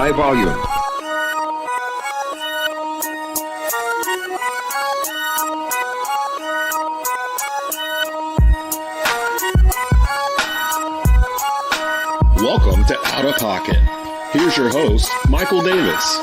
high volume. Welcome to Out of Pocket. Here's your host, Michael Davis.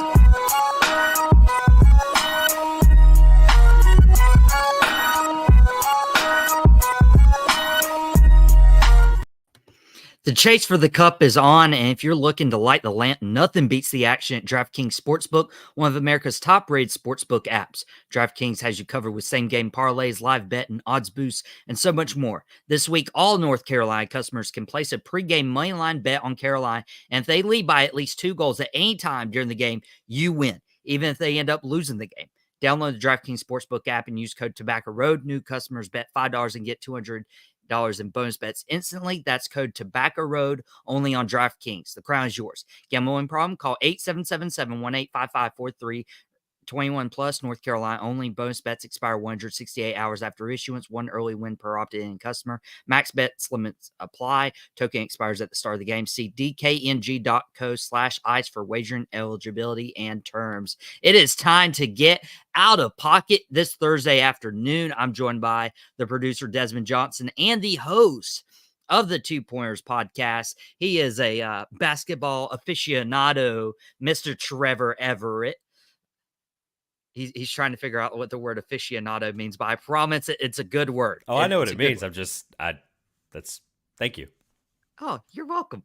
The chase for the cup is on, and if you're looking to light the lamp, nothing beats the action at DraftKings Sportsbook, one of America's top-rated sportsbook apps. DraftKings has you covered with same-game parlays, live bet, and odds boosts, and so much more. This week, all North Carolina customers can place a pregame moneyline bet on Carolina, and if they lead by at least 2 goals at any time during the game, you win, even if they end up losing the game. Download the DraftKings Sportsbook app and use code Tobacco Road. New customers bet $5 and get $200 in bonus bets instantly. That's code Tobacco Road only on DraftKings. The crown is yours. Gambling problem? Call 877-718-5543. 21 plus, North Carolina only. Bonus bets expire 168 hours after issuance. One early win per opted-in customer. Max bets limits apply. Token expires at the start of the game. See dkng.co/ice for wagering eligibility and terms. It is time to get out of pocket this Thursday afternoon. I'm joined by the producer, Desmond Johnson, and the host of the Two Pointers podcast. He is a basketball aficionado, Mr. Trevor Everette. He's trying to figure out what the word aficionado means, but I promise it's a good word. Oh, I know what it means. Thank you. Oh, you're welcome.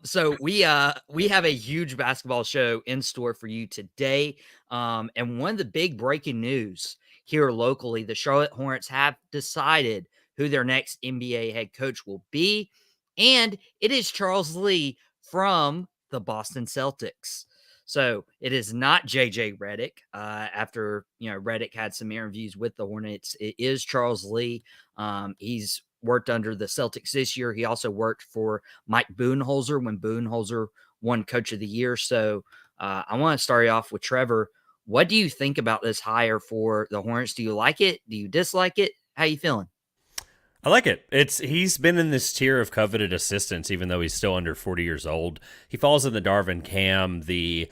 So we have a huge basketball show in store for you today. And one of the big breaking news here locally, the Charlotte Hornets have decided who their next NBA head coach will be. And it is Charles Lee from the Boston Celtics. So it is not JJ Redick. After Redick had some interviews with the Hornets, it is Charles Lee. He's worked under the Celtics this year. He also worked for Mike Budenholzer when Budenholzer won Coach of the Year. So I want to start you off with Trevor. What do you think about this hire for the Hornets? Do you like it? Do you dislike it? How you feeling? I like it. He's been in this tier of coveted assistants, even though he's still under 40 years old. He falls in the Darvin Ham, the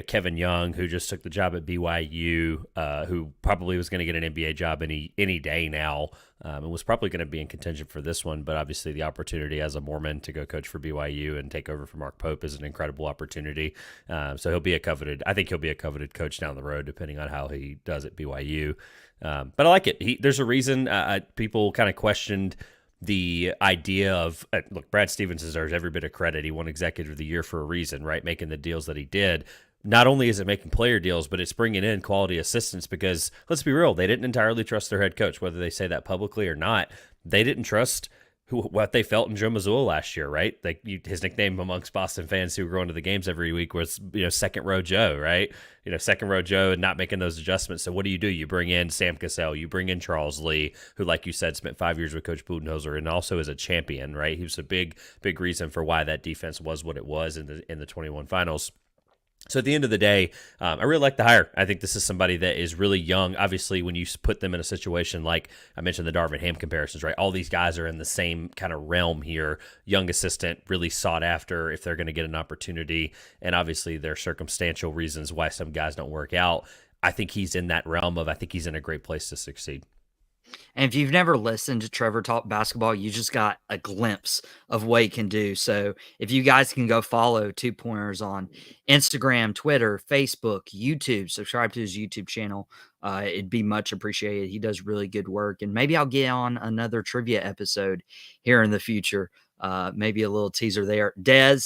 Kevin Young, who just took the job at BYU, who probably was going to get an NBA job any day now, and was probably going to be in contention for this one. But obviously, the opportunity as a Mormon to go coach for BYU and take over for Mark Pope is an incredible opportunity. So he'll be a coveted. I think he'll be a coveted coach down the road, depending on how he does at BYU. But I like it. There's a reason people kind of questioned the idea of, look, Brad Stevens deserves every bit of credit. He won Executive of the Year for a reason, right? Making the deals that he did. Not only is it making player deals, but it's bringing in quality assistants because, let's be real, they didn't entirely trust their head coach, whether they say that publicly or not. They didn't trust what they felt in Joe Mazzulla last year, right? His nickname amongst Boston fans who were going to the games every week was, second row Joe, right? Second row Joe and not making those adjustments. So what do? You bring in Sam Cassell, you bring in Charles Lee, who, like you said, spent 5 years with Coach Budenholzer and also is a champion, right? He was a big reason for why that defense was what it was in the 21 finals. So at the end of the day, I really like the hire. I think this is somebody that is really young. Obviously, when you put them in a situation like I mentioned the Darvin Ham comparisons, right? All these guys are in the same kind of realm here. Young assistant, really sought after if they're going to get an opportunity. And obviously, there are circumstantial reasons why some guys don't work out. I think he's in that realm of I think he's in a great place to succeed. And if you've never listened to Trevor talk basketball, you just got a glimpse of what he can do. So if you guys can go follow Two Pointers on Instagram, Twitter, Facebook, YouTube, subscribe to his YouTube channel, it'd be much appreciated. He does really good work. And maybe I'll get on another trivia episode here in the future. Maybe a little teaser there. Des,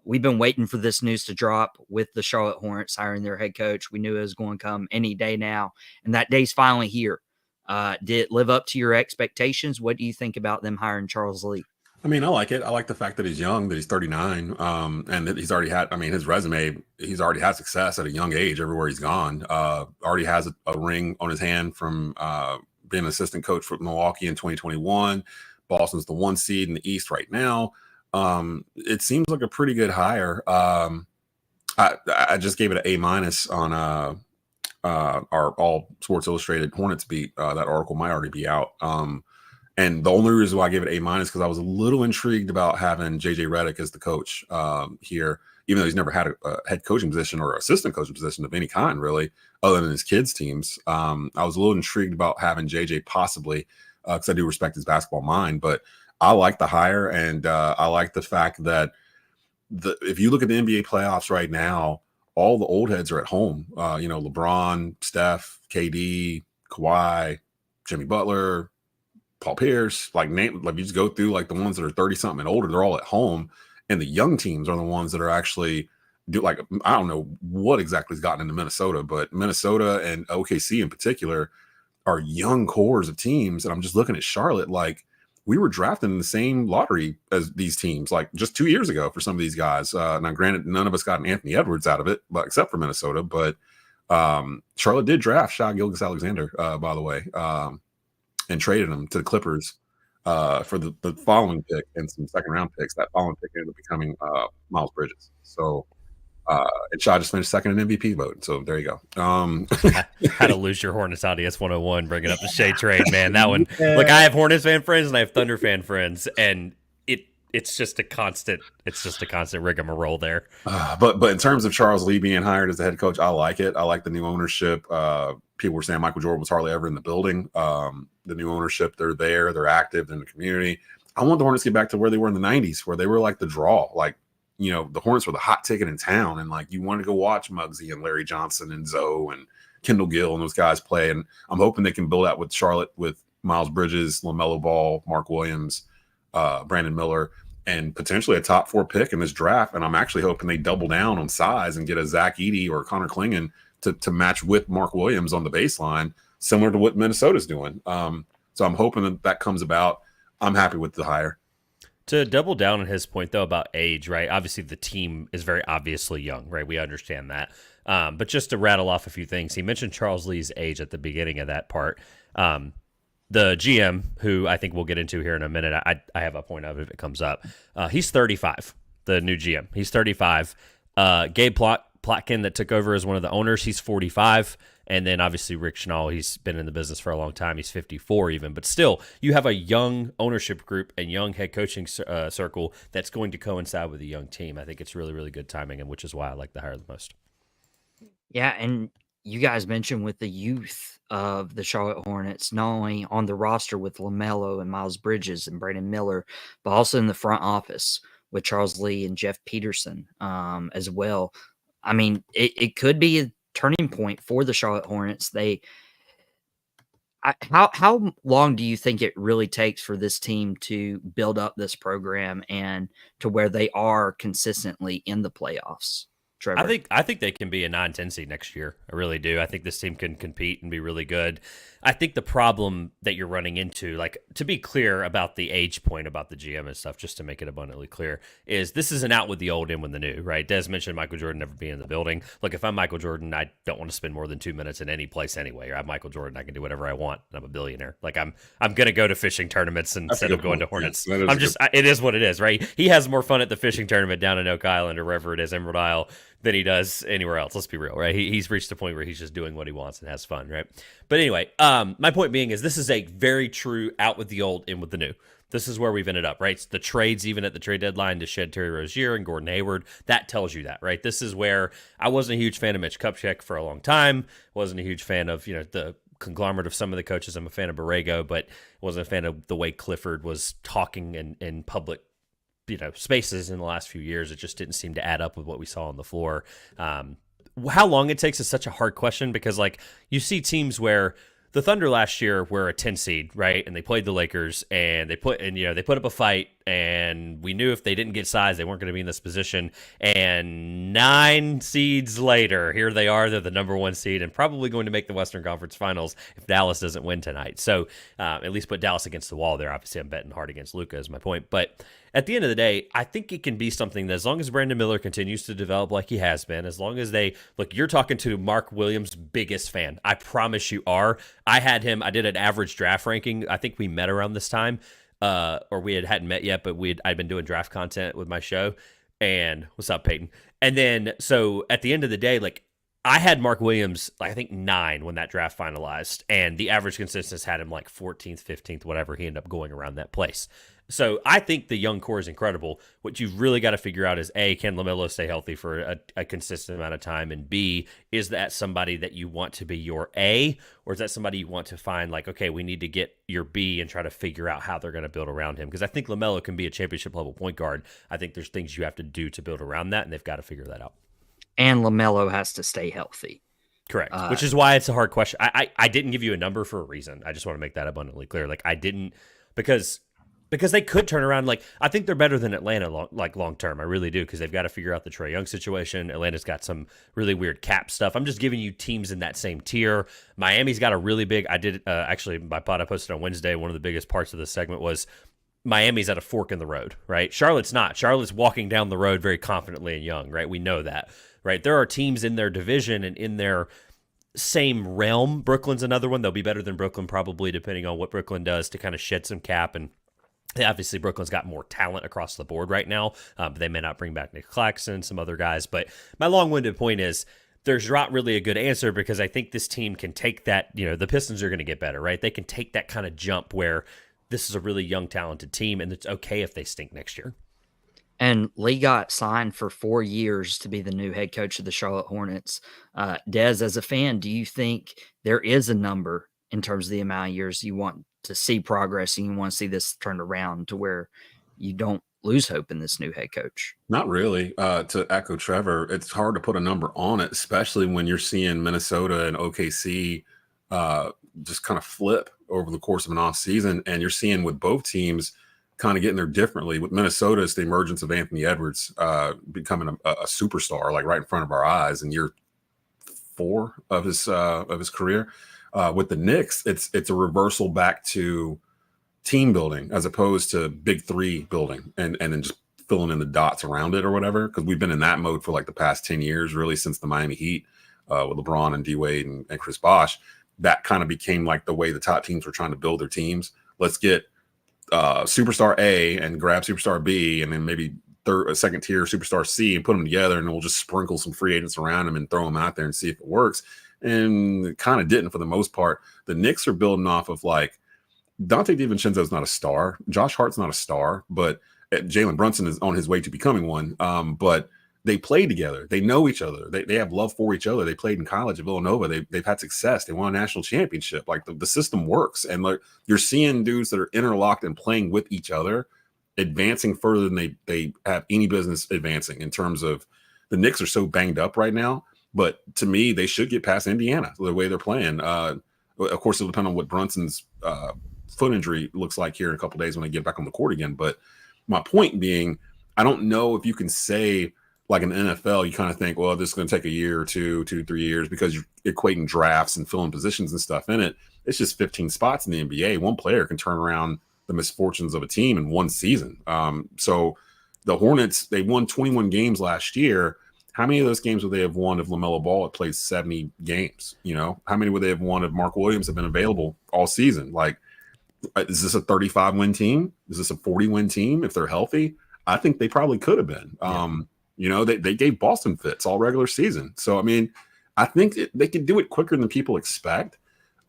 we've been waiting for this news to drop with the Charlotte Hornets hiring their head coach. We knew it was going to come any day now, and that day's finally here. Did it live up to your expectations? What do you think about them hiring Charles Lee? I mean, I like it. I like the fact that he's young, that he's 39, and that he's already had, his resume, he's already had success at a young age everywhere he's gone. Already has a ring on his hand from being an assistant coach for Milwaukee in 2021. Boston's the 1 seed in the East right now. It seems like a pretty good hire. I just gave it an A- on our All Sports Illustrated Hornets beat. That article might already be out. And the only reason why I gave it A- because I was a little intrigued about having JJ Redick as the coach here. even though he's never had a head coaching position or assistant coaching position of any kind, really, other than his kids' teams. I was a little intrigued about having JJ possibly, because I do respect his basketball mind, but I like the hire, and I like the fact that if you look at the NBA playoffs right now, all the old heads are at home. LeBron, Steph, KD, Kawhi, Jimmy Butler, Paul Pierce, you just go through like the ones that are 30 something and older, they're all at home. And the young teams are the ones that are actually I don't know what exactly has gotten into Minnesota, but Minnesota and OKC in particular are young cores of teams. And I'm just looking at Charlotte, like we were drafting in the same lottery as these teams, like just 2 years ago for some of these guys. Now, granted, none of us got an Anthony Edwards out of it, but except for Minnesota. But Charlotte did draft Shai Gilgeous-Alexander, by the way, and traded him to the Clippers for the following pick and some second round picks. That following pick ended up becoming Miles Bridges. So, and Shai just finished second in MVP vote. So there you go. How to lose your Hornets audience 101, bringing up the Shea trade, man. That one. Look, I have Hornets fan friends and I have Thunder fan friends, and it's just a constant rigmarole there. But in terms of Charles Lee being hired as the head coach, I like it. I like the new ownership. People were saying Michael Jordan was hardly ever in the building. The new ownership, they're there, they're active in the community. I want the Hornets to get back to where they were in the 90s, where they were like the draw. Like, the Hornets were the hot ticket in town, and like you wanted to go watch Muggsy and Larry Johnson and Zoe and Kendall Gill and those guys play. And I'm hoping they can build out with Charlotte with Miles Bridges, LaMelo Ball, Mark Williams, Brandon Miller, and potentially a top 4 pick in this draft. And I'm actually hoping they double down on size and get a Zach Edey or Connor Clingan to match with Mark Williams on the baseline, similar to what Minnesota's doing. So I'm hoping that comes about. I'm happy with the hire. To double down on his point, though, about age, right? Obviously, the team is very obviously young, right? We understand that. But just to rattle off a few things, he mentioned Charles Lee's age at the beginning of that part. The GM, who I think we'll get into here in a minute, I have a point of it if it comes up. He's 35, the new GM. He's 35. Gabe Plotkin, that took over as one of the owners, he's 45. And then obviously Rick Schnall, he's been in the business for a long time. He's 54 even. But still, you have a young ownership group and young head coaching circle that's going to coincide with a young team. I think it's really, really good timing, and which is why I like the hire the most. Yeah, and you guys mentioned with the youth of the Charlotte Hornets, not only on the roster with LaMelo and Miles Bridges and Brandon Miller, but also in the front office with Charles Lee and Jeff Peterson as well. I mean, it could be a turning point for the Charlotte Hornets. How long do you think it really takes for this team to build up this program and to where they are consistently in the playoffs? Trevor? I think they can be a 9-10 seed next year. I really do. I think this team can compete and be really good. I think the problem that you're running into, like, to be clear about the age point about the GM and stuff, just to make it abundantly clear, is this is an out with the old, in with the new, right? Des mentioned Michael Jordan never being in the building. Look, if I'm Michael Jordan, I don't want to spend more than 2 minutes in any place anyway. Or I'm Michael Jordan, I can do whatever I want. I'm a billionaire. Like, I'm going to go to fishing tournaments instead of going to Hornets. It is what it is, right? He has more fun at the fishing tournament down in Oak Island or wherever it is, Emerald Isle, than he does anywhere else. Let's be real, right? He's reached a point where he's just doing what he wants and has fun, right? But anyway, my point being is this is a very true out with the old, in with the new. This is where we've ended up, right? It's the trades, even at the trade deadline, to shed Terry Rozier and Gordon Hayward. That tells you that, right? This is where I wasn't a huge fan of Mitch Kupchak for a long time. Wasn't a huge fan of, the conglomerate of some of the coaches. I'm a fan of Borrego, but wasn't a fan of the way Clifford was talking in public spaces in the last few years. It just didn't seem to add up with what we saw on the floor. How long it takes is such a hard question because, like, you see teams where the Thunder last year were a 10 seed, right? And they played the Lakers and they put up a fight, and we knew if they didn't get size, they weren't going to be in this position. And 9 seeds later, here they are. They're the number 1 seed and probably going to make the Western Conference Finals if Dallas doesn't win tonight. So at least put Dallas against the wall there. Obviously, I'm betting hard against Luka is my point. But at the end of the day, I think it can be something that, as long as Brandon Miller continues to develop like he has been, as long as you're talking to Mark Williams' biggest fan. I promise you are. I did an average draft ranking. I think we met around this time, or we hadn't met yet, but I'd been doing draft content with my show. And what's up, Peyton? And then, so at the end of the day, like, I had Mark Williams, I think 9 when that draft finalized, and the average consensus had him like 14th, 15th, whatever. He ended up going around that place. So I think the young core is incredible. What you've really got to figure out is, A, can LaMelo stay healthy for a consistent amount of time? And B, is that somebody that you want to be your A, or is that somebody you want to find like, okay, we need to get your B and try to figure out how they're going to build around him? Because I think LaMelo can be a championship level point guard. I think there's things you have to do to build around that, and they've got to figure that out. And LaMelo has to stay healthy. Correct. Which is why it's a hard question. I didn't give you a number for a reason. I just want to make that abundantly clear. Like I didn't because they could turn around. Like I think they're better than Atlanta long term. I really do, because they've got to figure out the Trae Young situation. Atlanta's got some really weird cap stuff. I'm just giving you teams in that same tier. Miami's got a really big. I did actually my pod I posted on Wednesday. One of the biggest parts of this segment was Miami's at a fork in the road, right? Charlotte's not. Charlotte's walking down the road very confidently and young, right? We know that, right? There are teams in their division and in their same realm. Brooklyn's another one. They'll be better than Brooklyn probably, depending on what Brooklyn does to kind of shed some cap. And obviously Brooklyn's got more talent across the board right now, but they may not bring back Nick Claxton, some other guys. But my long-winded point is there's not really a good answer, because I think this team can take that, the Pistons are going to get better, right? They can take that kind of jump where this is a really young, talented team, and it's okay if they stink next year. And Lee got signed for 4 years to be the new head coach of the Charlotte Hornets. Des, as a fan, do you think there is a number in terms of the amount of years you want to see progress and you want to see this turned around to where you don't lose hope in this new head coach? Not really. To echo Trevor, it's hard to put a number on it, especially when you're seeing Minnesota and OKC just kind of flip over the course of an off season. And you're seeing with both teams kind of getting there differently. With Minnesota, it's the emergence of Anthony Edwards becoming a superstar, like right in front of our eyes in year 4 of his career. With the Knicks, it's a reversal back to team building as opposed to big 3 building and then just filling in the dots around it or whatever. Because we've been in that mode for like the past 10 years, really, since the Miami Heat with LeBron and D Wade and Chris Bosh. That kind of became like the way the top teams were trying to build their teams. Let's get superstar A and grab superstar B, and then maybe second tier superstar C and put them together, and we'll just sprinkle some free agents around them and throw them out there and see if it works. And it kind of didn't for the most part. The Knicks are building off of like Dante DiVincenzo's not a star. Josh Hart's not a star, but Jalen Brunson is on his way to becoming one. But they play together. They know each other. They have love for each other. They played in college at Villanova. They've had success. They won a national championship. Like the system works. And like you're seeing dudes that are interlocked and playing with each other, advancing further than they have any business advancing. In terms of the Knicks are so banged up right now. But to me, they should get past Indiana the way they're playing. Of course, it'll depend on what Brunson's foot injury looks like here in a couple of days when they get back on the court again. But my point being, I don't know if you can say, like in the NFL, you kind of think, well, this is going to take a year or 2, 3 years, because you're equating drafts and filling positions and stuff in it. It's just 15 spots in the NBA. One player can turn around the misfortunes of a team in one season. So the Hornets, they won 21 games last year. How many of those games would they have won if LaMelo Ball had played 70 games? How many would they have won if Mark Williams had been available all season? Like, is this a 35-win team? Is this a 40-win team if they're healthy? I think they probably could have been. They gave Boston fits all regular season. So, I mean, I think they could do it quicker than people expect,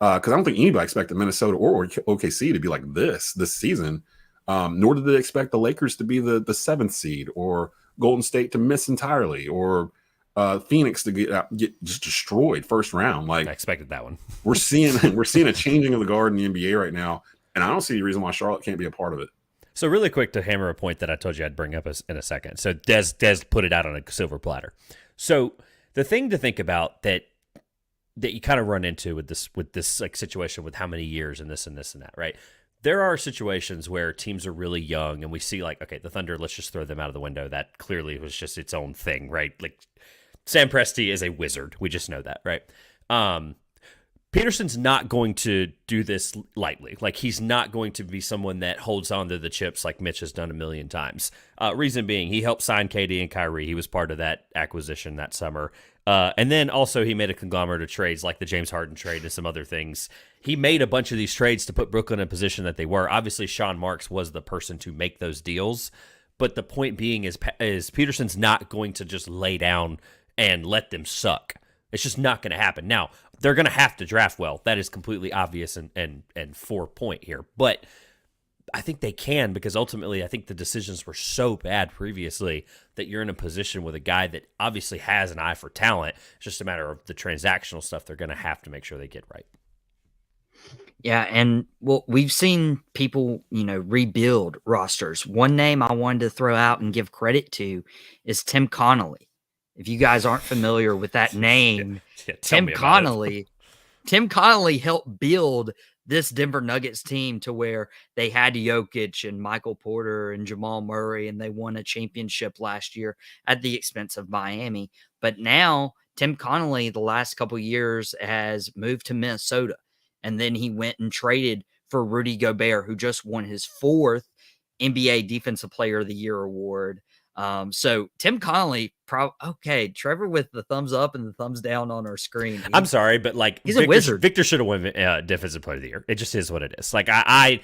because I don't think anybody expected Minnesota or OKC to be like this season, nor did they expect the Lakers to be the 7th seed, or Golden State to miss entirely, or Phoenix to get just destroyed first round. Like, I expected that one. we're seeing a changing of the guard in the NBA right now, and I don't see any reason why Charlotte can't be a part of it. So really quick to hammer a point that I told you I'd bring up in a second. So Des put it out on a silver platter. So the thing to think about that you kind of run into with this like situation with how many years and this and this and that, right? There are situations where teams are really young and we see like, okay, the Thunder, let's just throw them out of the window. That clearly was just its own thing, right? Like Sam Presti is a wizard. We just know that, right? Peterson's not going to do this lightly. Like, he's not going to be someone that holds on to the chips like Mitch has done a million times. Reason being, he helped sign KD and Kyrie. He was part of that acquisition that summer. And then also he made a conglomerate of trades like the James Harden trade and some other things. He made a bunch of these trades to put Brooklyn in a position that they were. Obviously, Sean Marks was the person to make those deals. But the point being is Peterson's not going to just lay down and let them suck. It's just not going to happen. Now, they're going to have to draft well. That is completely obvious and 4 point here. But I think they can, because ultimately I think the decisions were so bad previously that you're in a position with a guy that obviously has an eye for talent. It's just a matter of the transactional stuff they're going to have to make sure they get right. Yeah, and well, we've seen people, rebuild rosters. One name I wanted to throw out and give credit to is Tim Connolly. If you guys aren't familiar with that name, Tim Connolly helped build this Denver Nuggets team to where they had Jokic and Michael Porter and Jamal Murray, and they won a championship last year at the expense of Miami. But now Tim Connolly, the last couple of years, has moved to Minnesota. And then he went and traded for Rudy Gobert, who just won his 4th NBA Defensive Player of the Year award. So Tim Connolly, okay, Trevor with the thumbs up and the thumbs down on our screen. I'm sorry, but he's a wizard. Victor should have won Defensive Player of the Year. It just is what it is. Like I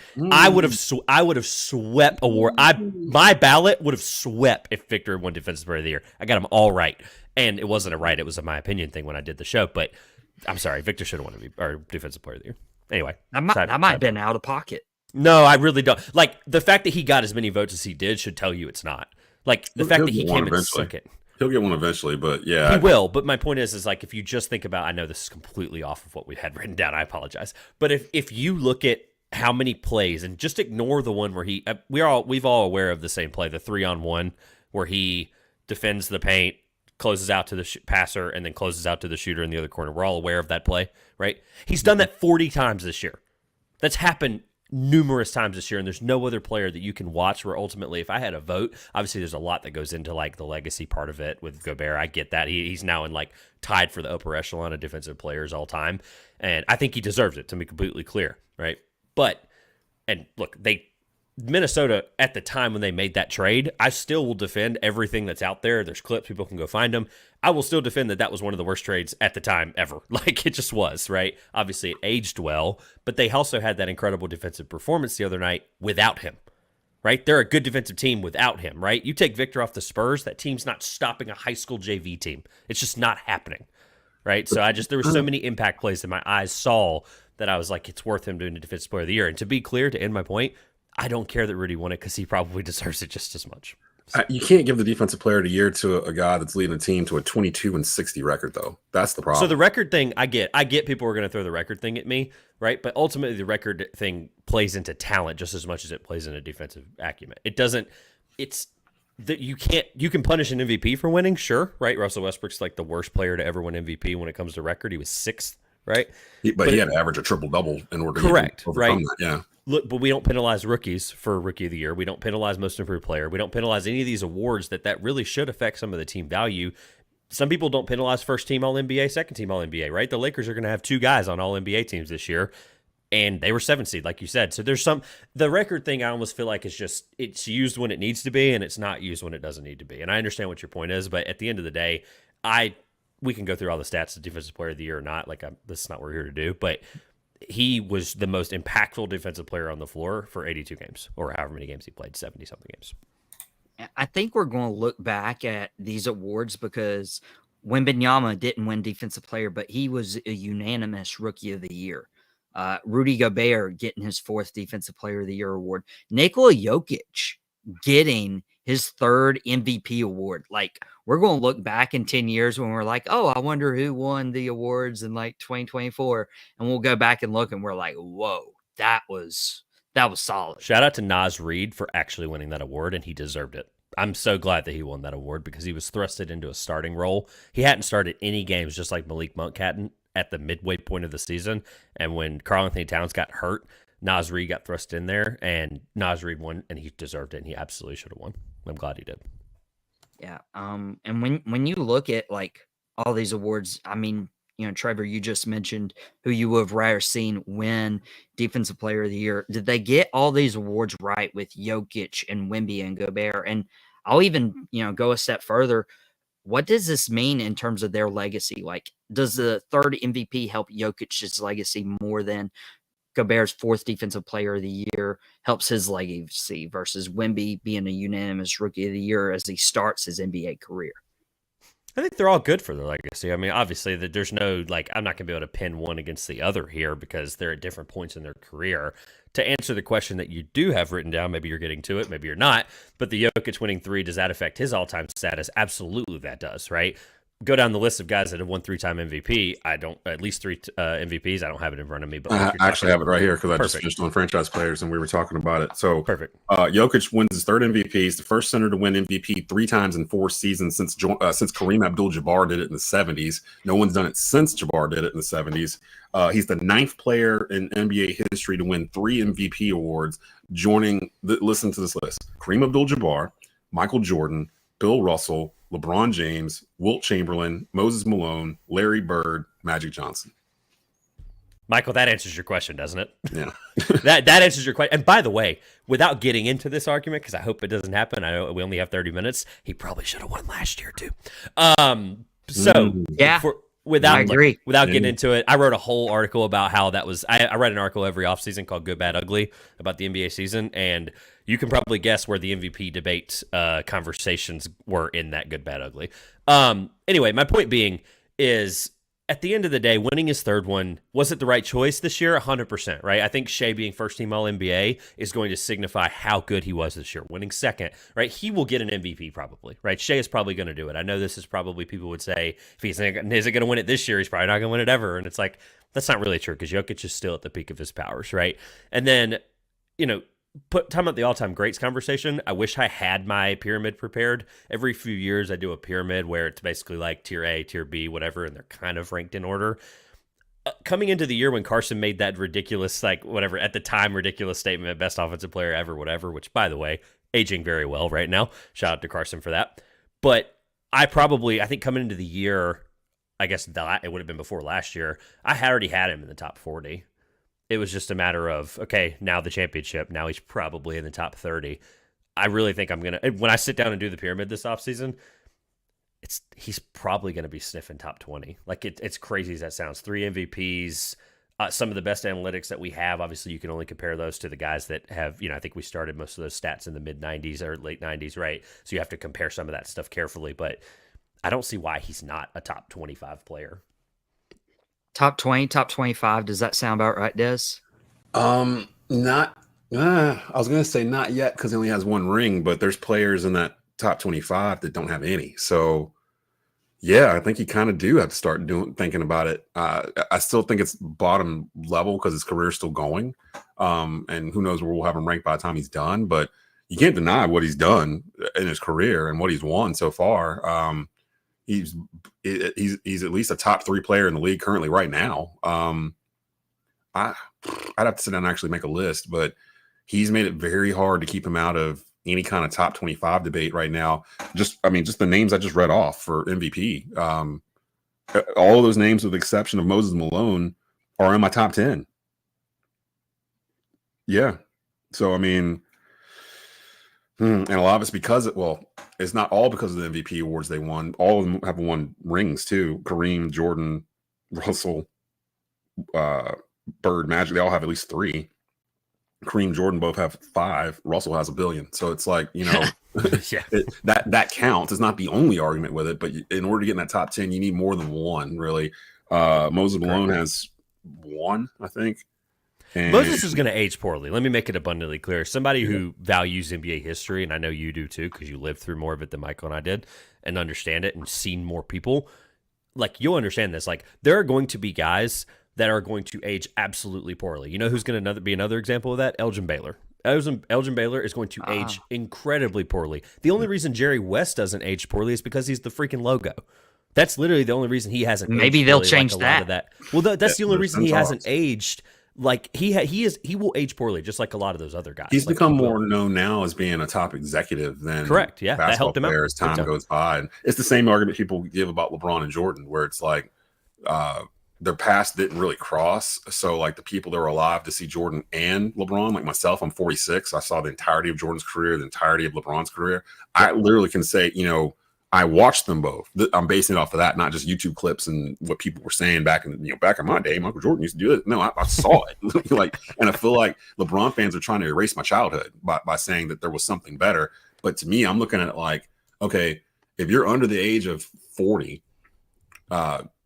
would have swept award. My ballot would have swept if Victor won Defensive Player of the Year. I got him all right, and it wasn't a right. It was a my opinion thing when I did the show, but. I'm sorry, Victor should have won our Defensive Player of the Year. Anyway. That might have been out of pocket. No, I really don't. Like, the fact that he got as many votes as he did should tell you it's not. Like, the fact that he came in second. He'll get one eventually, but yeah. He will, but my point is like, if you just think about, I know this is completely off of what we had written down, I apologize. But if you look at how many plays, and just ignore the one where we've all aware of the same play, the 3-on-1, where he defends the paint, closes out to the passer, and then closes out to the shooter in the other corner. We're all aware of that play, right? He's done that 40 times this year. That's happened numerous times this year, and there's no other player that you can watch where ultimately, if I had a vote, obviously there's a lot that goes into like the legacy part of it with Gobert. I get that. He's now in like tied for the upper echelon of defensive players all time, and I think he deserves it, to be completely clear, right? But, and look, Minnesota, at the time when they made that trade, I still will defend everything that's out there. There's clips, people can go find them. I will still defend that was one of the worst trades at the time ever. Like, it just was, right? Obviously, it aged well, but they also had that incredible defensive performance the other night without him, right? They're a good defensive team without him, right? You take Victor off the Spurs, that team's not stopping a high school JV team. It's just not happening, right? So there were so many impact plays that my eyes saw that I was like, it's worth him doing the Defensive Player of the Year. And to be clear, to end my point, I don't care that Rudy won it because he probably deserves it just as much. You can't give the Defensive Player of the Year to a guy that's leading a team to a 22-60 record, though. That's the problem. So the record thing, I get people are going to throw the record thing at me, right? But ultimately, the record thing plays into talent just as much as it plays into defensive acumen. It doesn't. It's that you can punish an MVP for winning, sure, right? Russell Westbrook's like the worst player to ever win MVP when it comes to record. He was 6th, right? But he had to average a triple-double in order to overcome that. Yeah. Look, but we don't penalize rookies for Rookie of the Year. We don't penalize Most Improved Player. We don't penalize any of these awards that really should affect some of the team value. Some people don't penalize first team All-NBA, second team All-NBA, right? The Lakers are going to have 2 guys on All-NBA teams this year, and they were 7th seed, like you said. So there's the record thing I almost feel like is just, it's used when it needs to be, and it's not used when it doesn't need to be. And I understand what your point is, but at the end of the day, we can go through all the stats of Defensive Player of the Year or not. Like, this is not what we're here to do, but he was the most impactful defensive player on the floor for 82 games, or however many games he played, 70-something games. I think we're going to look back at these awards because Wembanyama didn't win Defensive Player, but he was a unanimous Rookie of the Year. Rudy Gobert getting his 4th Defensive Player of the Year award. Nikola Jokic getting his 3rd MVP award. Like, we're going to look back in 10 years when we're like, oh, I wonder who won the awards in like 2024. And we'll go back and look and we're like, whoa, that was solid. Shout out to Naz Reid for actually winning that award, and he deserved it. I'm so glad that he won that award because he was thrusted into a starting role. He hadn't started any games, just like Malik Monk hadn't, at the midway point of the season. And when Karl-Anthony Towns got hurt, Naz Reid got thrust in there, and Naz Reid won, and he deserved it, and he absolutely should have won. I'm glad he did. Yeah. And when you look at like all these awards, I mean, Trevor, you just mentioned who you would have rather seen win Defensive Player of the Year. Did they get all these awards right with Jokic and Wemby and Gobert? And I'll even, go a step further. What does this mean in terms of their legacy? Like, does the 3rd MVP help Jokic's legacy more than Gobert's 4th Defensive Player of the Year helps his legacy versus Wemby being a unanimous Rookie of the Year as he starts his NBA career? I think they're all good for their legacy. I mean, obviously, that there's no, like, I'm not going to be able to pin one against the other here because they're at different points in their career. To answer the question that you do have written down, maybe you're getting to it, maybe you're not, but the Jokic winning 3, does that affect his all-time status? Absolutely that does, right? Go down the list of guys that have won 3-time MVP. I don't, at least 3 MVPs. I don't have it in front of me, but I actually have it right here because I just finished on franchise players and we were talking about it. So perfect. Jokic wins his 3rd MVP. He's the first center to win MVP 3 times in 4 seasons since Kareem Abdul-Jabbar did it in the 70s. No one's done it since Jabbar did it in the 70s. He's the 9th player in NBA history to win 3 MVP awards, listen to this list: Kareem Abdul-Jabbar, Michael Jordan, Bill Russell, LeBron James, Wilt Chamberlain, Moses Malone, Larry Bird, Magic Johnson. Michael, that answers your question, doesn't it? Yeah. that answers your question. And by the way, without getting into this argument, because I hope it doesn't happen, I know we only have 30 minutes, he probably should have won last year too. Yeah. Without I agree. Without getting into it, I wrote a whole article about how that was. I write an article every offseason called Good, Bad, Ugly about the NBA season, and you can probably guess where the MVP debate conversations were in that Good, Bad, Ugly. Anyway, my point being is, at the end of the day, winning his 3rd one, was it the right choice this year? 100%, right? I think Shea being first-team All-NBA is going to signify how good he was this year. Winning 2nd, right? He will get an MVP probably, right? Shea is probably going to do it. I know this is probably, people would say, if he isn't going to win it this year, he's probably not going to win it ever. And it's like, that's not really true because Jokic is still at the peak of his powers, right? And then, talking about the all-time greats conversation, I wish I had my pyramid prepared. Every few years I do a pyramid where it's basically like tier A, tier B, whatever, and they're kind of ranked in order. Coming into the year when Carson made that ridiculous, at the time, ridiculous statement, best offensive player ever, whatever, which, by the way, aging very well right now. Shout out to Carson for that. But I think coming into the year, I guess it would have been before last year, I had already had him in the top 40. It was just a matter of, okay, now the championship. Now he's probably in the top 30. I really think when I sit down and do the pyramid this offseason, he's probably going to be sniffing top 20. It's crazy as that sounds. 3 MVPs, some of the best analytics that we have. Obviously, you can only compare those to the guys that have, I think we started most of those stats in the mid-90s or late 90s, right? So you have to compare some of that stuff carefully. But I don't see why he's not a top 25 player. Top 20, top 25. Does that sound about right, Des? Not. I was gonna say not yet because he only has 1 ring, but there's players in that top 25 that don't have any. So, yeah, I think you kind of do have to start thinking about it. I still think it's bottom level because his career is still going, and who knows where we'll have him ranked by the time he's done. But you can't deny what he's done in his career and what he's won so far. He's at least a top 3 player in the league currently right now. I'd have to sit down and actually make a list, but he's made it very hard to keep him out of any kind of top 25 debate right now. Just the names I just read off for MVP. All of those names, with the exception of Moses Malone, are in my top 10. Yeah. So, and a lot of it's because it's not all because of the MVP awards they won. All of them have won rings too. Kareem, Jordan, Russell, Bird, Magic, they all have at least 3. Kareem, Jordan both have 5. Russell has 1 billion. So it's like, Yeah. that counts. It's not the only argument with it, but in order to get in that top 10, you need more than 1, really. Moses Malone has 1, I think. And Moses is going to age poorly. Let me make it abundantly clear. Somebody who values NBA history, and I know you do too, because you lived through more of it than Michael and I did, and understand it and seen more people. You'll understand this. There are going to be guys that are going to age absolutely poorly. You know who's going to be another example of that? Elgin Baylor. Elgin Baylor is going to age incredibly poorly. The only reason Jerry West doesn't age poorly is because he's the freaking logo. That's literally the only reason he hasn't. Maybe they'll change that. Well, that's the only reason he hasn't aged. He will age poorly, just like a lot of those other guys. He's become more known now as being a top executive than correct. Yeah, that helped him out as time goes by. And it's the same argument people give about LeBron and Jordan, where it's like their past didn't really cross. So the people that were alive to see Jordan and LeBron, like myself, I'm 46. I saw the entirety of Jordan's career, the entirety of LeBron's career. I literally can say, I watched them both. I'm basing it off of that, not just YouTube clips and what people were saying back in my day. Michael Jordan used to do it. No, I saw it. And I feel like LeBron fans are trying to erase my childhood by saying that there was something better. But to me, I'm looking at it like, okay, If you're under the age of 40,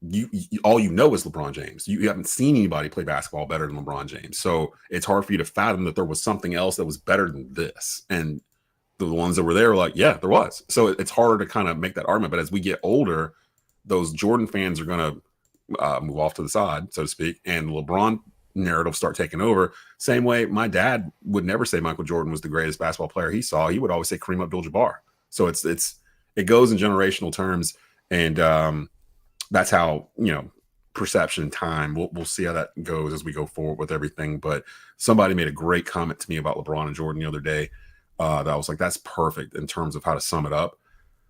you all you know is LeBron James. You haven't seen anybody play basketball better than LeBron James. So it's hard for you to fathom that there was something else that was better than this. And the ones that were there were like, yeah, there was. So it's harder to kind of make that argument. But as we get older, those Jordan fans are going to move off to the side, so to speak, and LeBron narrative start taking over. Same way my dad would never say Michael Jordan was the greatest basketball player he saw. He would always say Kareem Abdul-Jabbar. So it goes in generational terms, and that's how, perception and time. We'll see how that goes as we go forward with everything. But somebody made a great comment to me about LeBron and Jordan the other day that I was like, that's perfect in terms of how to sum it up.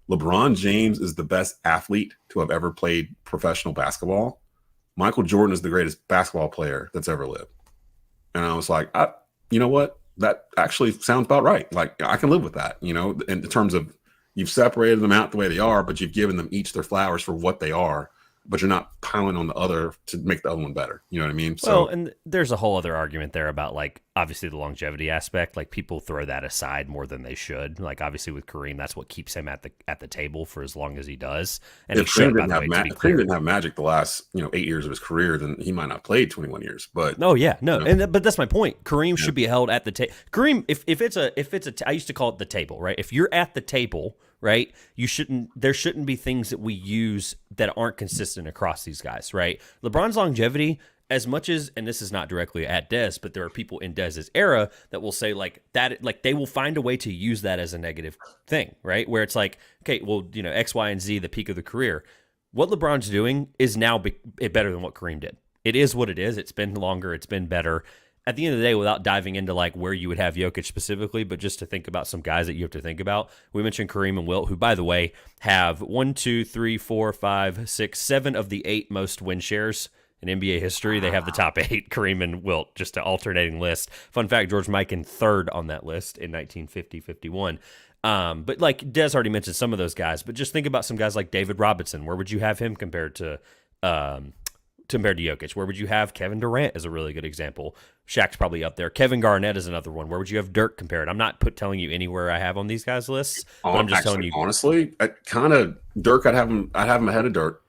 LeBron James is the best athlete to have ever played professional basketball. Michael Jordan is the greatest basketball player that's ever lived. And I was like, you know what? That actually sounds about right. Like, I can live with that, in terms of you've separated them out the way they are, but you've given them each their flowers for what they are, but you're not piling on the other to make the other one better. You know what I mean? Well, and there's a whole other argument there about, like, obviously the longevity aspect. Like, people throw that aside more than they should. Like, obviously with Kareem, that's what keeps him at the table for as long as he does. And if Kareem didn't have magic the last 8 years of his career, then he might not have played 21 years. But but that's my point. Kareem should be held at the table. Kareem, if it's I used to call it the table, right? If you're at the table, right, there shouldn't be things that we use that aren't consistent across these guys, right? LeBron's longevity, as much as, and this is not directly at Des, but there are people in Dez's era that will say like that, like they will find a way to use that as a negative thing, right? Where it's like, okay, well, X, Y, and Z, the peak of the career. What LeBron's doing is now better than what Kareem did. It is what it is. It's been longer. It's been better. At the end of the day, without diving into like where you would have Jokic specifically, but just to think about some guys that you have to think about, we mentioned Kareem and Wilt, who, by the way, have 1, 2, 3, 4, 5, 6, 7 of the 8 most win shares in NBA history. They have the top 8, Kareem and Wilt, just an alternating list. Fun fact, George Mikan third on that list in 1950-51. But like Des already mentioned some of those guys, but just think about some guys like David Robinson. Where would you have him compared to Jokic? Where would you have Kevin Durant as a really good example? Shaq's probably up there. Kevin Garnett is another one. Where would you have Dirk compared? I'm not telling you anywhere I have on these guys' lists, but I'm just telling you. Honestly, Dirk, I'd have him ahead of Dirk.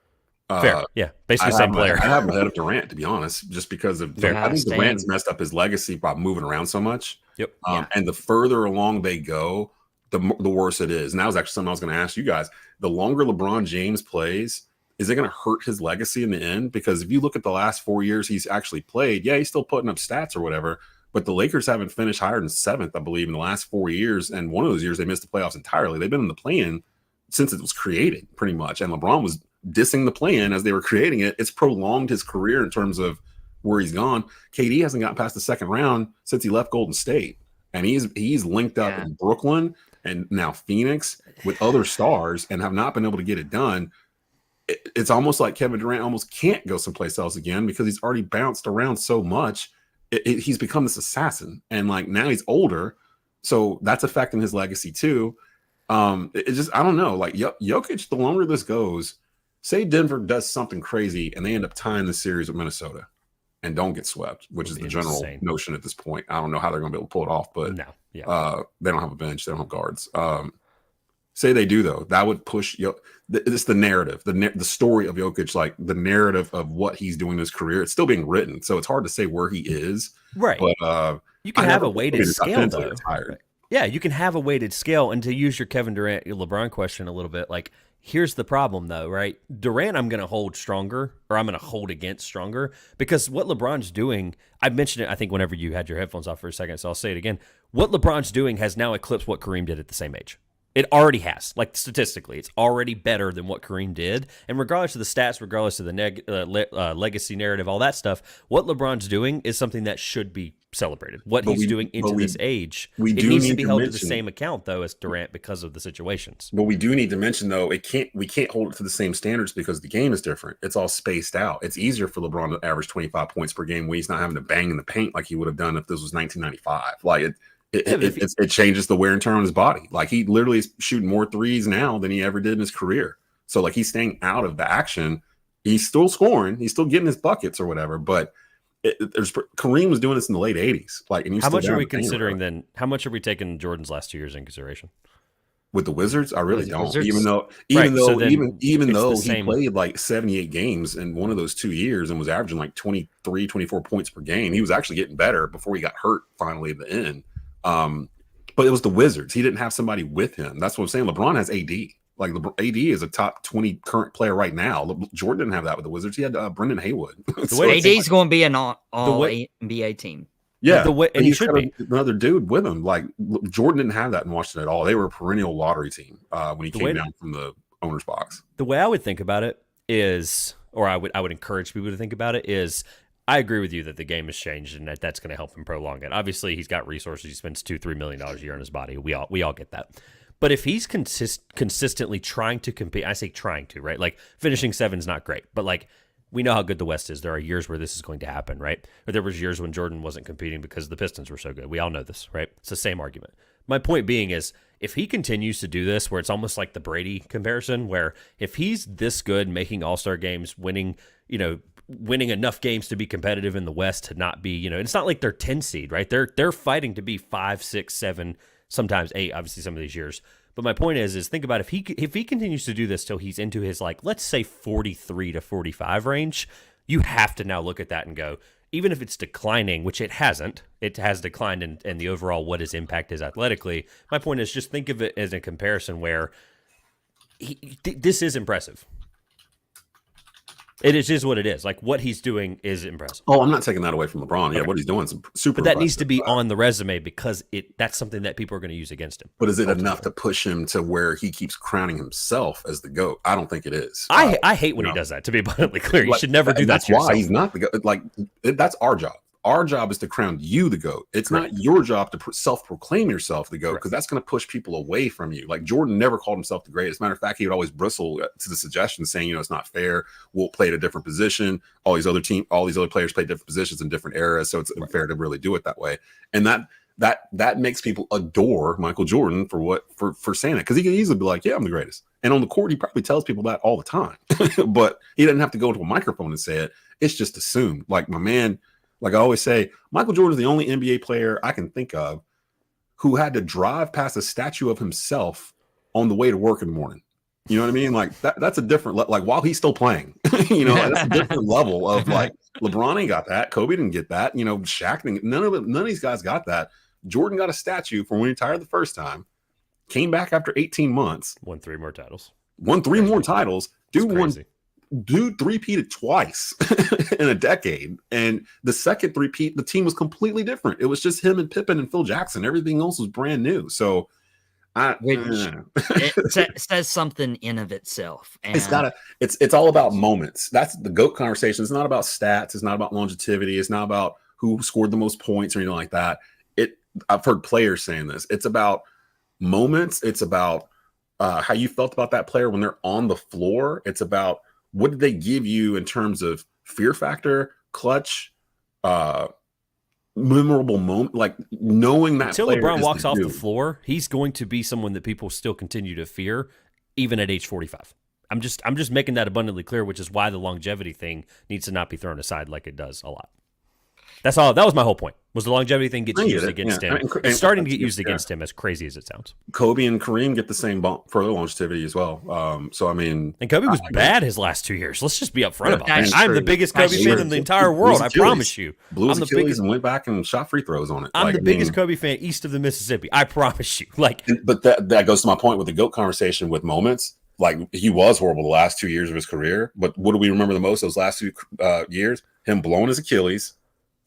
Fair, yeah, basically the same player. I have him ahead of Durant, to be honest, just because of I think Durant's messed up his legacy by moving around so much. Yep. And the further along they go, the worse it is. And that was actually something I was going to ask you guys. The longer LeBron James plays, is it going to hurt his legacy in the end? Because if you look at the last 4 years he's actually played, yeah, he's still putting up stats or whatever, but the Lakers haven't finished higher than 7th, I believe, in the last 4 years. And one of those years they missed the playoffs entirely. They've been in the play-in since it was created, pretty much. And LeBron was dissing the play-in as they were creating it. It's prolonged his career in terms of where he's gone. KD hasn't gotten past the second round since he left Golden State. And he's linked up in Brooklyn and now Phoenix with other stars and have not been able to get it done. It's almost like Kevin Durant almost can't go someplace else again because he's already bounced around so much. He's become this assassin, and like now he's older, so that's affecting his legacy too. It's just, I don't know. Like Jokic, the longer this goes, say Denver does something crazy and they end up tying the series with Minnesota and don't get swept, which is the general notion at this point. I don't know how they're going to be able to pull it off, but they don't have a bench, they don't have guards. Say they do, though, that would push it's the narrative, the story of Jokic, like the narrative of what he's doing in his career. It's still being written, so it's hard to say where he is. Right. But you can have a weighted scale, though. Yeah, you can have a weighted scale. And to use your Kevin Durant, your LeBron question a little bit, like, here's the problem, though, right? Durant, I'm going to hold stronger, or I'm going to hold against stronger, because what LeBron's doing, I mentioned it, I think, whenever you had your headphones off for a second, so I'll say it again. What LeBron's doing has now eclipsed what Kareem did at the same age. It already has. Like, statistically, it's already better than what Kareem did. And regardless of the stats, regardless of the legacy narrative, all that stuff, what LeBron's doing is something that should be celebrated. What he's doing into this age, it needs to be held to the same account, though, as Durant because of the situations. But we do need to mention, though, we can't hold it to the same standards because the game is different. It's all spaced out. It's easier for LeBron to average 25 points per game when he's not having to bang in the paint like he would have done if this was 1995. Like, it changes the wear and tear on his body. Like, he literally is shooting more threes now than he ever did in his career. So like, he's staying out of the action. He's still scoring. He's still getting his buckets or whatever. But Kareem was doing this in the late 80s. Like, and how much are we considering then? How much are we taking Jordan's last 2 years in consideration? With the Wizards, I really the don't. Wizards? Even though It's the he same. played like 78 games in one of those 2 years and was averaging like 23, 24 points per game, he was actually getting better before he got hurt finally at the end. But it was the Wizards. He didn't have somebody with him. That's what I'm saying. LeBron has AD. Like AD is a top 20 current player right now. Jordan didn't have that with the Wizards. He had Brendan Haywood. AD's going to be an all NBA team. Yeah, the way, and he should be another dude with him. Like Jordan didn't have that in Washington at all. They were a perennial lottery team when he came down from the owner's box. The way I would think about it is, or I would encourage people to think about it is, I agree with you that the game has changed and that's going to help him prolong it. Obviously, he's got resources. He spends $2-3 million a year on his body. We all get that. But if he's consistently trying to compete, I say trying to, right? Like finishing 7 is not great, but like we know how good the West is. There are years where this is going to happen, right? Or there was years when Jordan wasn't competing because the Pistons were so good. We all know this, right? It's the same argument. My point being is if he continues to do this, where it's almost like the Brady comparison, where if he's this good, making all-star games, winning enough games to be competitive in the West to not be, it's not like they're 10 seed, right? They're fighting to be 5, 6, 7, sometimes 8, obviously some of these years. But my point is think about if he continues to do this till he's into his, like, let's say 43 to 45 range, you have to now look at that and go, even if it's declining, which it hasn't, it has declined in the overall what his impact is athletically. My point is just think of it as a comparison where this is impressive. It is what it is. Like what he's doing is impressive. Oh, I'm not taking that away from LeBron. Yeah, what he's doing is super. But that needs to be on the resume because that's something that people are going to use against him. But is it enough to push him to where he keeps crowning himself as the GOAT? I don't think it is. I hate when he does that. To be abundantly clear, you should never do that. That's why he's not the GOAT. Like that's our job. Our job is to crown you the GOAT. It's not your job to self-proclaim yourself the GOAT because that's going to push people away from you. Like Jordan never called himself the greatest. Matter of fact, he would always bristle to the suggestion saying, it's not fair. We'll play at a different position. All these other players play different positions in different eras, so it's unfair to really do it that way. And that makes people adore Michael Jordan for saying it because he can easily be like, yeah, I'm the greatest. And on the court, he probably tells people that all the time, but he doesn't have to go into a microphone and say it. It's just assumed. Like my man. Like I always say, Michael Jordan is the only NBA player I can think of who had to drive past a statue of himself on the way to work in the morning. You know what I mean? Like that's a different, like while he's still playing, that's a different level of like LeBron ain't got that. Kobe didn't get that. Shaq didn't, none of these guys got that. Jordan got a statue for when he retired the first time, came back after 18 months, won 3 more titles. Dude three-peated twice in a decade. And the second three-peat, the team was completely different. It was just him and Pippen and Phil Jackson. Everything else was brand new. So it says something in of itself. And it's all about moments. That's the GOAT conversation. It's not about stats. It's not about longevity. It's not about who scored the most points or anything like that. I've heard players saying this. It's about moments. It's about how you felt about that player when they're on the floor. It's about what did they give you in terms of fear factor, clutch, memorable moment, like knowing that until LeBron walks off the floor, he's going to be someone that people still continue to fear, even at age 45. I'm just making that abundantly clear, which is why the longevity thing needs to not be thrown aside like it does a lot. That's all. That was my whole point. Was the longevity thing gets used against him? It's starting to get used against him, as crazy as it sounds. Kobe and Kareem get the same bump for their longevity as well. And Kobe was bad his last 2 years. Let's just be upfront about that. I'm the biggest Kobe fan in the entire world. I promise you. Blew his Achilles and went back and shot free throws on it. I'm the biggest Kobe fan east of the Mississippi. I promise you. But that goes to my point with the GOAT conversation with moments. Like he was horrible the last 2 years of his career, but what do we remember the most those last 2 years? Him blowing his Achilles,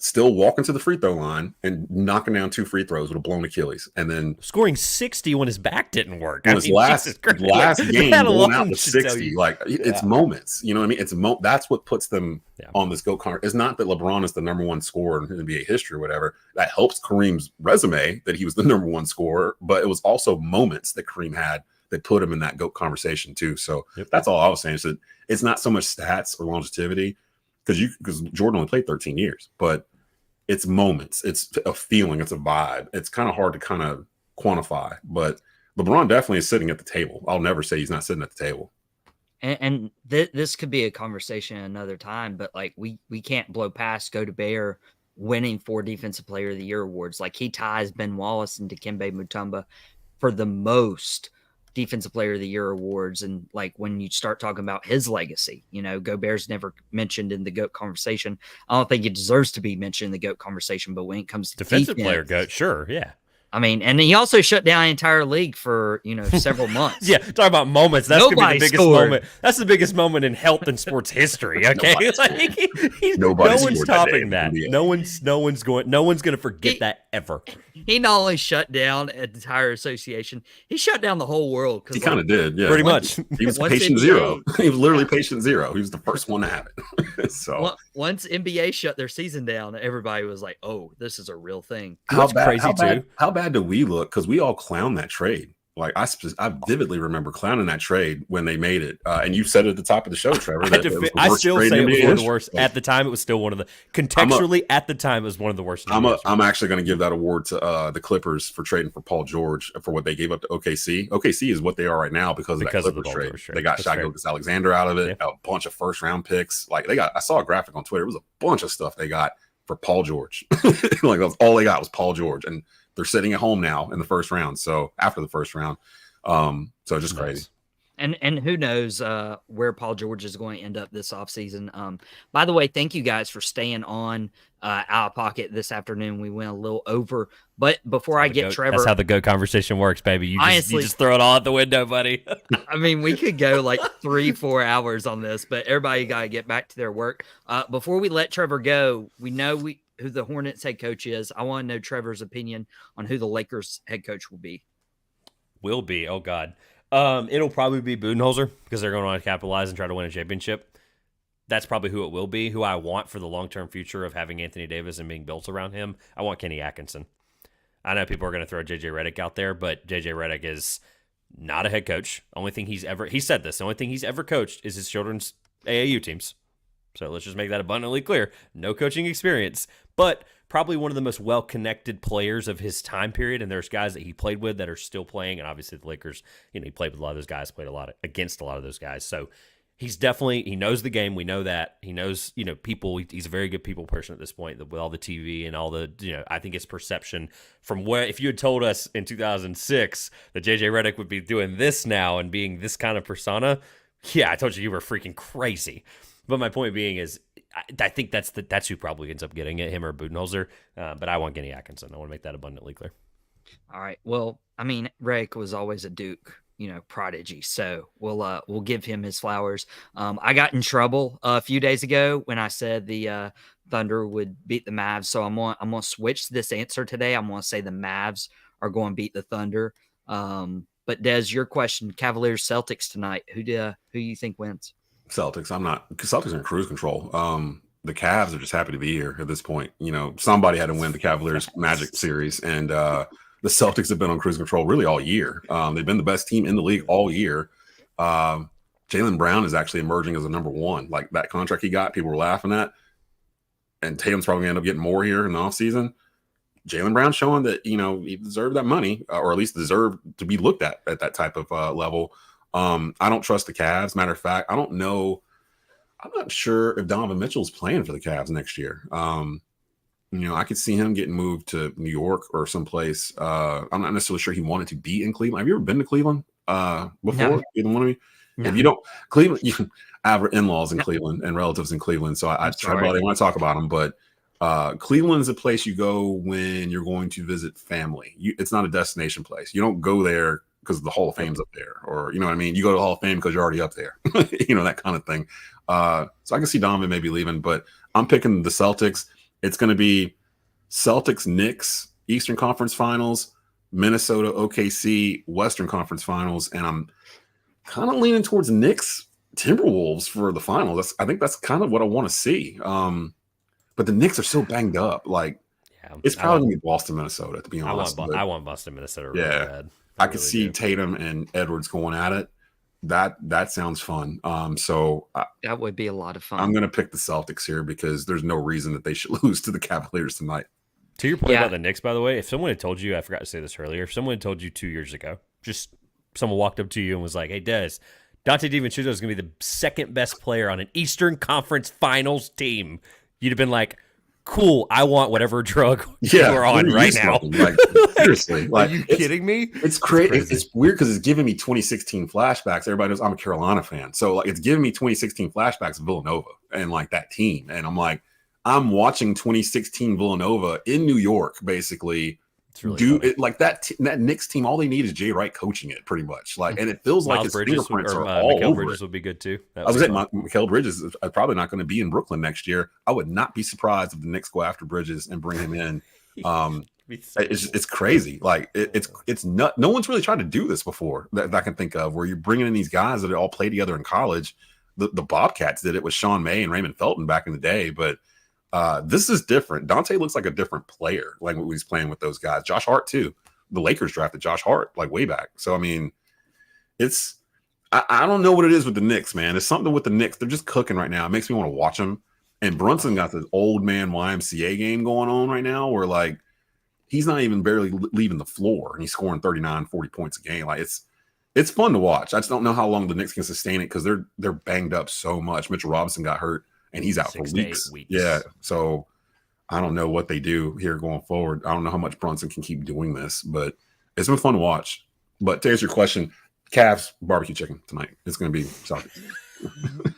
still walking to the free throw line and knocking down 2 free throws with a blown Achilles, and then scoring 60 when his back didn't work. His last game going out with 60. It's moments. You know what I mean? That's what puts them on this GOAT card. It's not that LeBron is the number 1 scorer in NBA history or whatever. That helps Kareem's resume that he was the number 1 scorer, but it was also moments that Kareem had that put him in that GOAT conversation too. So that's all I was saying. So it's not so much stats or longevity because Jordan only played 13 years, but it's moments. It's a feeling. It's a vibe. It's kind of hard to kind of quantify, but LeBron definitely is sitting at the table. I'll never say he's not sitting at the table. And this could be a conversation another time, but like we can't blow past Gobert winning 4 Defensive Player of the Year awards. Like he ties Ben Wallace and Dikembe Mutombo for the most Defensive Player of the Year awards. And like when you start talking about his legacy, Gobert's never mentioned in the GOAT conversation. I don't think it deserves to be mentioned in the GOAT conversation, but when it comes to defensive defense, player GOAT, sure, yeah. I mean, and he also shut down the entire league for, several months. Yeah, talk about moments. That's going to be the biggest scored. moment. That's the biggest moment in health and sports history, okay? No one's topping that. No one's going to forget that ever. He not only shut down an entire association, he shut down the whole world. He kind of did, yeah. Pretty much. He was patient zero. He was literally patient zero. He was the first one to have it. So once NBA shut their season down, everybody was like, "Oh, this is a real thing." How bad do we look? Because we all clown that trade. Like I vividly remember clowning that trade when they made it, and you said it at the top of the show, Trevor. I still say it was one of the worst. At the time, it was still one of the contextually. At the time, it was one of the worst. I'm actually going to give that award to the Clippers for trading for Paul George for what they gave up to OKC. OKC is what they are right now because of that Clippers trade. They got Shai Gilgeous-Alexander out of it, a bunch of first round picks. Like I saw a graphic on Twitter. It was a bunch of stuff they got for Paul George. Like that's all they got was Paul George, and they're sitting at home now in the first round. So after the first round, so just crazy. And who knows where Paul George is going to end up this offseason. By the way, thank you guys for staying on Out of Pocket this afternoon. We went a little over, but before I get Trevor, that's how the GOAT conversation works, baby. You just throw it all out the window, buddy. I mean, we could go like 3-4 hours on this, but everybody got to get back to their work. Before we let Trevor go, we know who the Hornets head coach is. I want to know Trevor's opinion on who the Lakers head coach will be. Oh God. It'll probably be Budenholzer because they're going to capitalize and try to win a championship. That's probably who it will be. Who I want for the long-term future of having Anthony Davis and being built around him, I want Kenny Atkinson. I know people are going to throw JJ Redick out there, but JJ Redick is not a head coach. He said this, the only thing he's ever coached is his children's AAU teams. So let's just make that abundantly clear. No coaching experience, but probably one of the most well-connected players of his time period. And there's guys that he played with that are still playing. And obviously the Lakers, he played with a lot of those guys, played against a lot of those guys. So he knows the game. We know that. He knows, people. He's a very good people person at this point with all the TV and all the, I think it's perception from where, if you had told us in 2006 that JJ Redick would be doing this now and being this kind of persona, yeah, I told you were freaking crazy. But my point being is, I think that's who probably ends up getting it, him or Budenholzer. But I want Kenny Atkinson. I want to make that abundantly clear. All right. Well, I mean, Redick was always a Duke, prodigy. So we'll give him his flowers. I got in trouble a few days ago when I said the Thunder would beat the Mavs. So I'm gonna switch this answer today. I'm gonna say the Mavs are going to beat the Thunder. But Des, your question: Cavaliers Celtics tonight. Who do you think wins? Celtics. Celtics are in cruise control. The Cavs are just happy to be here at this point. Somebody had to win the Cavaliers Magic series, and the Celtics have been on cruise control really all year. They've been the best team in the league all year. Jaylen Brown is actually emerging as a number one. Like that contract he got, people were laughing at, and Tatum's probably going to end up getting more here in the offseason. Jaylen Brown showing that, he deserved that money, or at least deserved to be looked at that type of level. I don't trust the Cavs. Matter of fact, I'm not sure if Donovan Mitchell's playing for the Cavs next year. I could see him getting moved to New York or someplace. I'm not necessarily sure he wanted to be in Cleveland. Have you ever been to Cleveland before? No. Either one of you? No. If you don't, Cleveland, I have in-laws in Cleveland and relatives in Cleveland, so I probably want to talk about them. But Cleveland is a place you go when you're going to visit family. It's not a destination place. You don't go there because the Hall of Fame's up there, or you know what I mean? You go to the Hall of Fame because you're already up there, that kind of thing. So I can see Donovan maybe leaving, but I'm picking the Celtics. It's going to be Celtics, Knicks, Eastern Conference Finals, Minnesota, OKC, Western Conference Finals, and I'm kind of leaning towards Knicks, Timberwolves for the finals. I think that's kind of what I want to see. But the Knicks are so banged up. Like, it's probably going to be Boston, Minnesota, to be honest. I want Boston, Minnesota really bad. I could see Tatum and Edwards going at it. That sounds fun. So that would be a lot of fun. I'm going to pick the Celtics here because there's no reason that they should lose to the Cavaliers tonight. To your point about the Knicks, by the way, if someone had told you, I forgot to say this earlier, if someone had told you 2 years ago, just someone walked up to you and was like, "Hey, Des, Dante DiVincenzo is going to be the second best player on an Eastern Conference Finals team," you'd have been like, cool. I want whatever drug Yeah, you're on right now. Like, seriously, Are like, you kidding me? It's crazy. It's weird because it's giving me 2016 flashbacks. Everybody knows I'm a Carolina fan, so like it's giving me 2016 flashbacks of Villanova and like that team. And I'm like, I'm watching 2016 Villanova in New York, basically. It's really funny. It like that Knicks team. All they need is Jay Wright coaching it, pretty much. Like, and it feels like his fingerprints are all over Bridges it. would be good too. I was saying Mikal Bridges is probably not going to be in Brooklyn next year. I would not be surprised if the Knicks go after Bridges and bring him in. It's crazy. Like it's not. No one's really tried to do this before that I can think of, where you're bringing in these guys that all played together in college. The Bobcats did it with Sean May and Raymond Felton back in the day, but this is different. Dante looks like a different player, like when he's playing with those guys. Josh Hart too. The Lakers drafted Josh Hart like way back. So I mean, I don't know what it is with the Knicks, man. It's something with the Knicks. They're just cooking right now. It makes me want to watch them. And Brunson got this old man YMCA game going on right now, where like he's not even barely leaving the floor and he's scoring 39, 40 points a game. Like it's fun to watch. I just don't know how long the Knicks can sustain it because they're banged up so much. Mitchell Robinson got hurt and he's out for weeks. Yeah. So I don't know what they do here going forward. I don't know how much Brunson can keep doing this, but it's been fun to watch. But to answer your question, Cavs barbecue chicken tonight. It's going to be solid.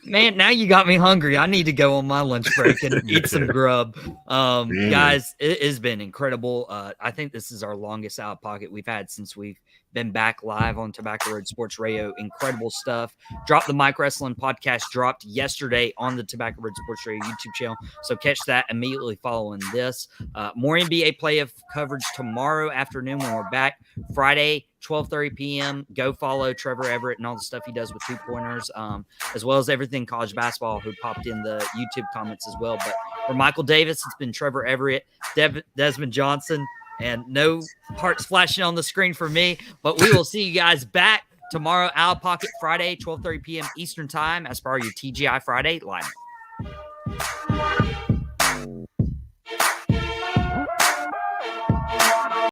Man, now you got me hungry. I need to go on my lunch break and eat some grub. Guys, it has been incredible. I think this is our longest out of pocket we've had since we've been back live on Tobacco Road Sports Radio. Incredible stuff. Drop the Mike Wrestling podcast dropped yesterday on the Tobacco Road Sports Radio YouTube channel. So catch that immediately following this. More NBA playoff coverage tomorrow afternoon when we're back. Friday, 12:30 p.m. Go follow Trevor Everette and all the stuff he does with 2-pointers, as well as everything college basketball who popped in the YouTube comments as well. But for Michael Davis, it's been Trevor Everette, Desmond Johnson, and no hearts flashing on the screen for me. But we will see you guys back tomorrow, Out of Pocket Friday, 12:30 p.m. Eastern Time, as per your TGI Friday lineup.